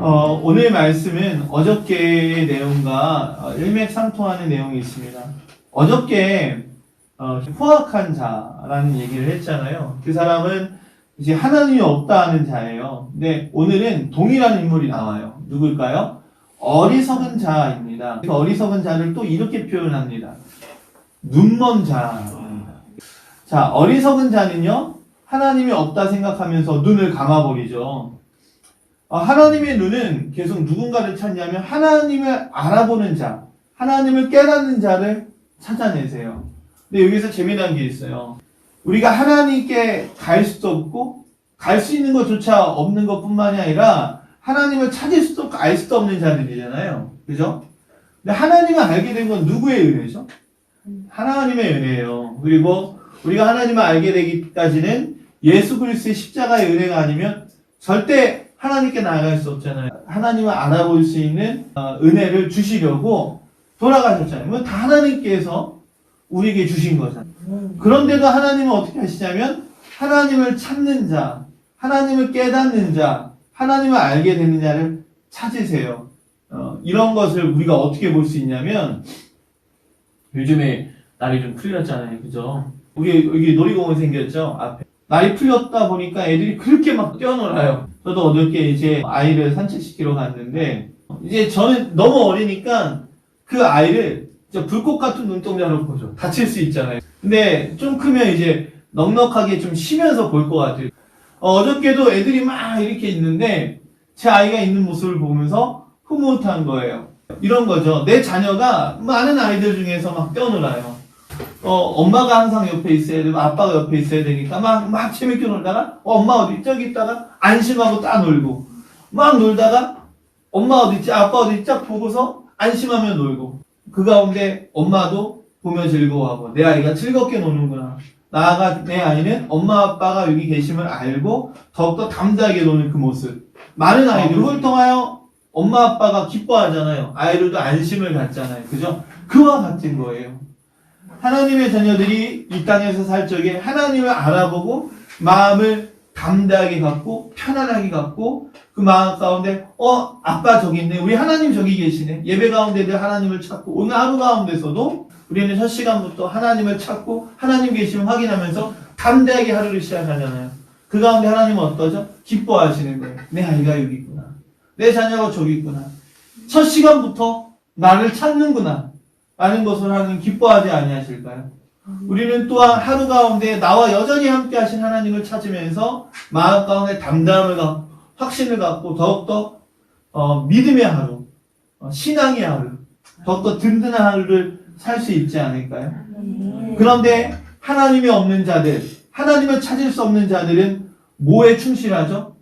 오늘 말씀은 어저께의 내용과 일맥상통하는 내용이 있습니다. 어저께 포악한 자라는 얘기를 했잖아요. 그 사람은 이제 하나님이 없다 하는 자예요. 근데 오늘은 동일한 인물이 나와요. 누굴까요? 어리석은 자입니다. 그 어리석은 자를 또 이렇게 표현합니다. 눈먼 자입니다. 자, 어리석은 자는요, 하나님이 없다 생각하면서 눈을 감아버리죠. 하나님의 눈은 계속 누군가를 찾냐면 하나님을 알아보는 자, 하나님을 깨닫는 자를 찾아내세요. 근데 여기서 재미난 게 있어요. 우리가 하나님께 갈 수도 없고 갈 수 있는 것조차 없는 것뿐만이 아니라 하나님을 찾을 수도 없고 알 수도 없는 자들이잖아요. 그죠? 근데 하나님을 알게 된 건 누구의 은혜죠? 하나님의 은혜예요. 그리고 우리가 하나님을 알게 되기까지는 예수 그리스도의 십자가의 은혜가 아니면 절대 하나님께 나아갈 수 없잖아요. 하나님을 알아볼 수 있는 은혜를 주시려고 돌아가셨잖아요. 그건 다 하나님께서 우리에게 주신 거잖아요. 그런데도 하나님은 어떻게 하시냐면 하나님을 찾는 자, 하나님을 깨닫는 자, 하나님을 알게 되는 자를 찾으세요. 이런 것을 우리가 어떻게 볼 수 있냐면 요즘에 날이 좀 풀렸잖아요. 그죠? 우리 여기 놀이공원 생겼죠? 앞에. 날이 풀렸다 보니까 애들이 그렇게 막 뛰어놀아요. 저도 어저께 이제 아이를 산책시키러 갔는데 이제 저는 너무 어리니까 그 아이를 불꽃 같은 눈동자로 보죠. 다칠 수 있잖아요. 근데 좀 크면 이제 넉넉하게 좀 쉬면서 볼 것 같아요. 어저께도 애들이 막 이렇게 있는데 제 아이가 있는 모습을 보면서 흐뭇한 거예요. 이런 거죠. 내 자녀가 많은 아이들 중에서 막 뛰어놀아요. 엄마가 항상 옆에 있어야 되고 아빠가 옆에 있어야 되니까 막 재밌게 놀다가 엄마 어디 저기 있다가 안심하고 딱 놀고 막 놀다가 엄마 어디 있지 아빠 어디 있지 딱 보고서 안심하면 놀고 그 가운데 엄마도 보며 즐거워하고 내 아이가 즐겁게 노는구나. 나아가 내 아이는 엄마 아빠가 여기 계심을 알고 더욱더 담대하게 노는 그 모습. 많은 아이들 그걸 통하여 엄마 아빠가 기뻐하잖아요. 아이들도 안심을 갖잖아요. 그죠? 그와 같은 거예요. 하나님의 자녀들이 이 땅에서 살 적에 하나님을 알아보고 마음을 담대하게 갖고 편안하게 갖고 그 마음 가운데 아빠 저기 있네. 우리 하나님 저기 계시네. 예배 가운데들 하나님을 찾고 오늘 하루 가운데서도 우리는 첫 시간부터 하나님을 찾고 하나님 계심을 확인하면서 담대하게 하루를 시작하잖아요. 그 가운데 하나님은 어떠죠? 기뻐하시는 거예요. 내 아이가 여기 있구나. 내 자녀가 저기 있구나. 첫 시간부터 나를 찾는구나. 라는 것을 하나님 기뻐하지 아니하실까요? 우리는 또한 하루 가운데 나와 여전히 함께 하신 하나님을 찾으면서 마음 가운데 담담을 갖고 확신을 갖고 더욱더 믿음의 하루, 신앙의 하루, 더욱더 든든한 하루를 살 수 있지 않을까요? 그런데 하나님이 없는 자들, 하나님을 찾을 수 없는 자들은 뭐에 충실하죠?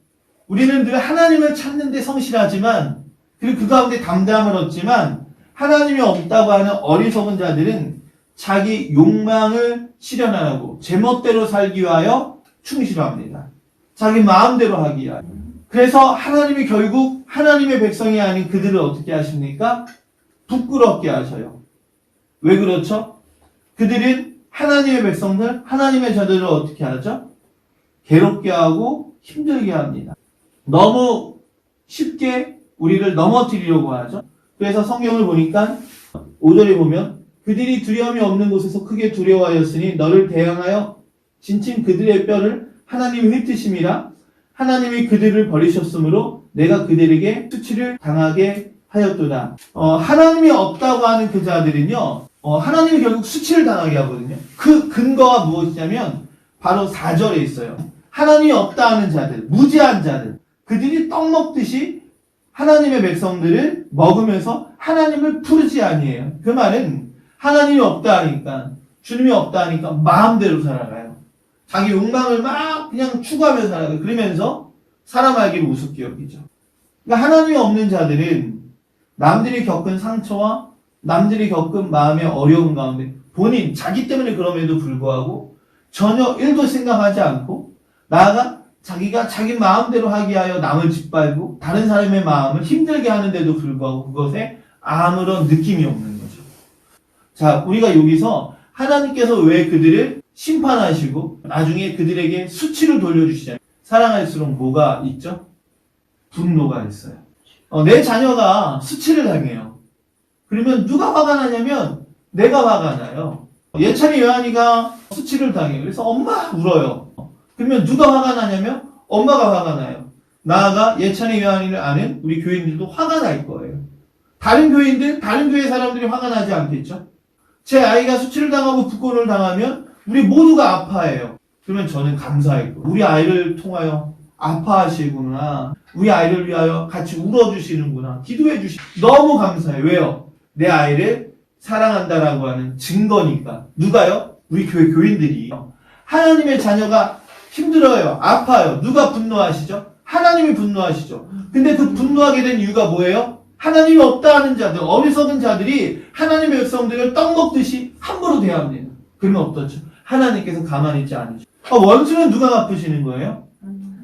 우리는 늘 하나님을 찾는 데 성실하지만 그리고 그 가운데 담담을 얻지만 하나님이 없다고 하는 어리석은 자들은 자기 욕망을 실현하려고 제멋대로 살기 위하여 충실합니다. 자기 마음대로 하기 위하여. 그래서 하나님이 결국 하나님의 백성이 아닌 그들을 어떻게 하십니까? 부끄럽게 하셔요. 왜 그렇죠? 그들은 하나님의 백성들, 하나님의 자들을 어떻게 하죠? 괴롭게 하고 힘들게 합니다. 너무 쉽게 우리를 넘어뜨리려고 하죠. 그래서 성경을 보니까 5절에 보면 그들이 두려움이 없는 곳에서 크게 두려워하였으니 너를 대항하여 진친 그들의 뼈를 하나님이 흩으심이라. 하나님이 그들을 버리셨으므로 내가 그들에게 수치를 당하게 하였도다. 하나님이 없다고 하는 그 자들은요, 하나님이 결국 수치를 당하게 하거든요. 그 근거가 무엇이냐면 바로 4절에 있어요. 하나님이 없다 하는 자들, 무지한 자들, 그들이 떡 먹듯이 하나님의 백성들을 먹으면서 하나님을 부르지 아니에요. 그 말은 하나님이 없다 하니까, 주님이 없다 하니까 마음대로 살아가요. 자기 욕망을 막 그냥 추구하면서 살아가요. 그러면서 사람 알기를 우습게 여기죠. 그러니까 하나님이 없는 자들은 남들이 겪은 상처와 남들이 겪은 마음의 어려움 가운데 본인, 자기 때문에 그럼에도 불구하고 전혀 1도 생각하지 않고 나아가 자기가 자기 마음대로 하기 위하여 남을 짓밟고 다른 사람의 마음을 힘들게 하는데도 불구하고 그것에 아무런 느낌이 없는 거죠. 자, 우리가 여기서 하나님께서 왜 그들을 심판하시고 나중에 그들에게 수치를 돌려주시잖아요. 사랑할수록 뭐가 있죠? 분노가 있어요. 내 자녀가 수치를 당해요. 그러면 누가 화가 나냐면 내가 화가 나요. 예찬이 요한이가 수치를 당해요. 그래서 엄마 울어요. 그러면 누가 화가 나냐면 엄마가 화가 나요. 나아가 예찬이 요한이를 아는 우리 교인들도 화가 날 거예요. 다른 교인들, 다른 교회 사람들이 화가 나지 않겠죠? 제 아이가 수치를 당하고 부권을 당하면 우리 모두가 아파해요. 그러면 저는 감사했고 우리 아이를 통하여 아파하시구나. 우리 아이를 위하여 같이 울어주시는구나. 기도해주시 너무 감사해요. 왜요? 내 아이를 사랑한다라고 하는 증거니까. 누가요? 우리 교회 교인들이. 하나님의 자녀가 힘들어요. 아파요. 누가 분노하시죠? 하나님이 분노하시죠. 근데 그 분노하게 된 이유가 뭐예요? 하나님이 없다 하는 자들, 어리석은 자들이 하나님의 백성들을 떡 먹듯이 함부로 대합니다. 그러면 어떻죠? 하나님께서 가만히 있지 않으시죠. 원수는 누가 갚으시는 거예요?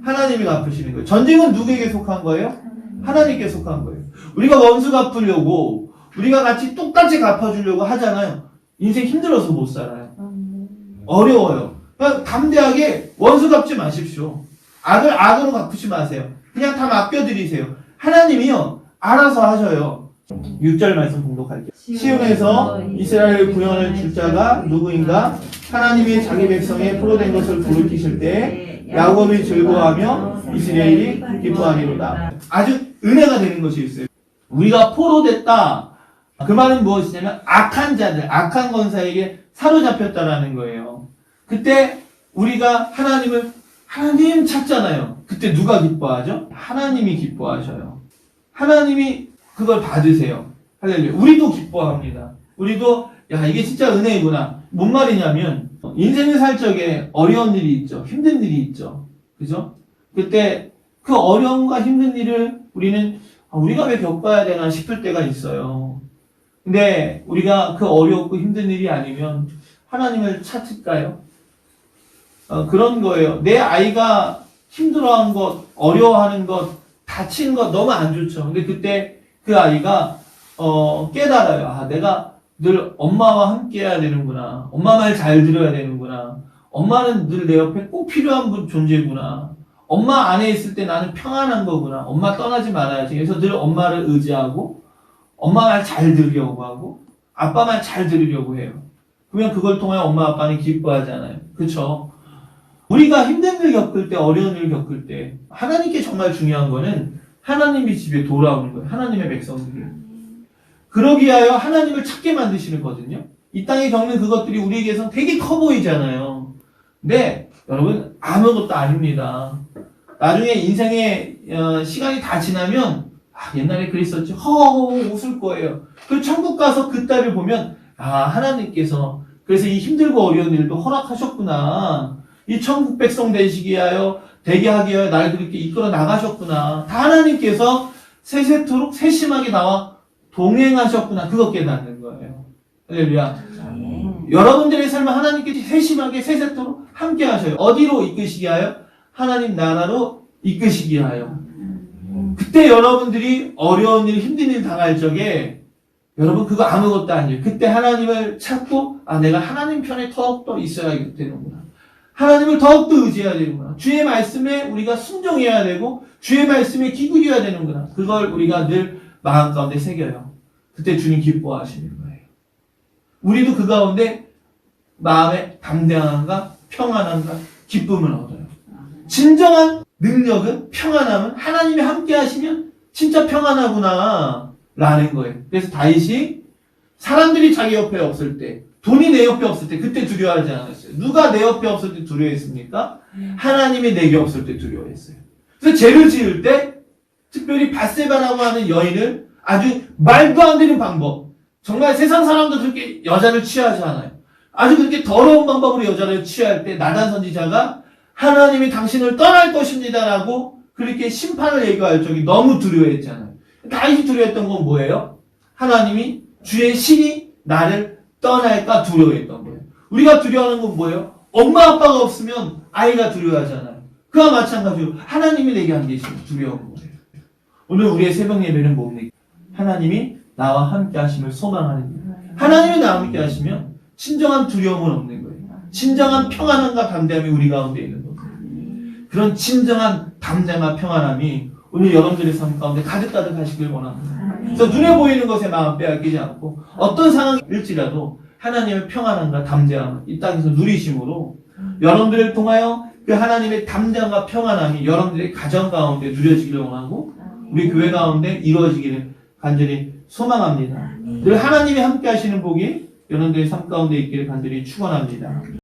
하나님이 갚으시는 거예요. 전쟁은 누구에게 속한 거예요? 하나님께 속한 거예요. 우리가 원수 갚으려고 우리가 같이 똑같이 갚아주려고 하잖아요. 인생 힘들어서 못 살아요. 어려워요. 그러니까 담대하게 원수 갚지 마십시오. 악을 악으로 갚으지 마세요. 그냥 다 맡겨드리세요. 하나님이요 알아서 하셔요. 6절 말씀 봉독할게요. 시온에서 이스라엘 구원을 줄 자가 누구인가? 하나님이 자기 백성의 포로된 것을 돌이키실 때 야곱이 즐거워하며 이스라엘이 기뻐하리로다. 아주 은혜가 되는 것이 있어요. 우리가 포로됐다. 그 말은 무엇이냐면 악한 자들, 악한 권사에게 사로잡혔다라는 거예요. 그때 우리가 하나님 찾잖아요. 그때 누가 기뻐하죠? 하나님이 기뻐하셔요. 하나님이 그걸 받으세요. 할렐루야. 우리도 기뻐합니다. 우리도 이게 진짜 은혜이구나. 뭔 말이냐면 인생을 살 적에 어려운 일이 있죠. 힘든 일이 있죠. 그죠? 그때 그 어려움과 힘든 일을 우리가 왜 겪어야 되나 싶을 때가 있어요. 근데 우리가 그 어렵고 힘든 일이 아니면 하나님을 찾을까요? 그런 거예요. 내 아이가 힘들어하는 것, 어려워하는 것, 다치는 것 너무 안 좋죠. 근데 그때 그 아이가 깨달아요. 내가 늘 엄마와 함께 해야 되는구나. 엄마 말 잘 들어야 되는구나. 엄마는 늘 내 옆에 꼭 필요한 존재구나. 엄마 안에 있을 때 나는 평안한 거구나. 엄마 떠나지 말아야지. 그래서 늘 엄마를 의지하고 엄마 말 잘 들으려고 하고 아빠 말 잘 들으려고 해요. 그러면 그걸 통해 엄마 아빠는 기뻐하잖아요. 그렇죠? 우리가 힘든 일 겪을 때, 어려운 일 겪을 때 하나님께 정말 중요한 거는 하나님이 집에 돌아오는 거예요. 하나님의 백성들이. 그러기 위하여 하나님을 찾게 만드시는 거거든요. 이 땅에 겪는 그것들이 우리에게선 되게 커 보이잖아요. 근데 여러분 아무것도 아닙니다. 나중에 인생의 시간이 다 지나면 옛날에 그랬었지 허허 웃을 거예요. 그 천국 가서 그 딸을 보면 하나님께서 그래서 이 힘들고 어려운 일도 허락하셨구나. 이 천국 백성 되시기 위하여 되게 하기 위하여 날 그렇게 이끌어 나가셨구나. 다 하나님께서 세세토록 세심하게 나와 동행하셨구나. 그거 깨닫는 거예요. 할렐루야. 여러분들의 삶은 하나님께서 세심하게 세세토록 함께 하셔요. 어디로 이끄시기 위하여? 하나님 나라로 이끄시기 위하여. 그때 여러분들이 어려운 일, 힘든 일 당할 적에 여러분 그거 아무것도 아니에요. 그때 하나님을 찾고 내가 하나님 편에 더욱더 있어야 되는구나. 하나님을 더욱더 의지해야 되는구나. 주의 말씀에 우리가 순종해야 되고 주의 말씀에 기울여야 되는구나. 그걸 우리가 늘 마음 가운데 새겨요. 그때 주님 기뻐하시는 거예요. 우리도 그 가운데 마음에 담대함과 평안함과 기쁨을 얻어요. 진정한 능력은 평안함은 하나님이 함께 하시면 진짜 평안하구나 라는 거예요. 그래서 다윗이 사람들이 자기 옆에 없을 때 돈이 내 옆에 없을 때 그때 두려워하지 않았어요. 누가 내 옆에 없을 때 두려워했습니까? 하나님이 내게 없을 때 두려워했어요. 그래서 죄를 지을 때 특별히 밧세바라고 하는 여인을 아주 말도 안 되는 방법, 정말 세상 사람도 그렇게 여자를 취하지 않아요. 아주 그렇게 더러운 방법으로 여자를 취할 때 나단 선지자가 하나님이 당신을 떠날 것입니다라고 그렇게 심판을 예고할 적이 너무 두려워했잖아요. 다윗이 두려워했던 건 뭐예요? 하나님이 주의 신이 나를 떠날까 두려워했던 거예요. 우리가 두려워하는 건 뭐예요? 엄마 아빠가 없으면 아이가 두려워하잖아요. 그와 마찬가지로 하나님이 내게 안 계시면 두려운 거예요. 오늘 우리의 새벽 예배는 뭡니까? 하나님이 나와 함께 하심을 소망하는 거예요. 하나님이 나와 함께 하시면 진정한 두려움은 없는 거예요. 진정한 평안함과 담대함이 우리 가운데 있는 거예요. 그런 진정한 담대함과 평안함이 오늘 여러분들의 삶 가운데 가득가득 하시길 원합니다. 그래서 눈에 보이는 것에 마음 빼앗기지 않고 어떤 상황일지라도 하나님의 평안함과 담대함 이 땅에서 누리심으로 여러분들을 통하여 그 하나님의 담대함과 평안함이 여러분들의 가정 가운데 누려지기를 원하고 우리 교회 가운데 이루어지기를 간절히 소망합니다. 늘 하나님이 함께 하시는 복이 여러분들의 삶 가운데 있기를 간절히 축원합니다.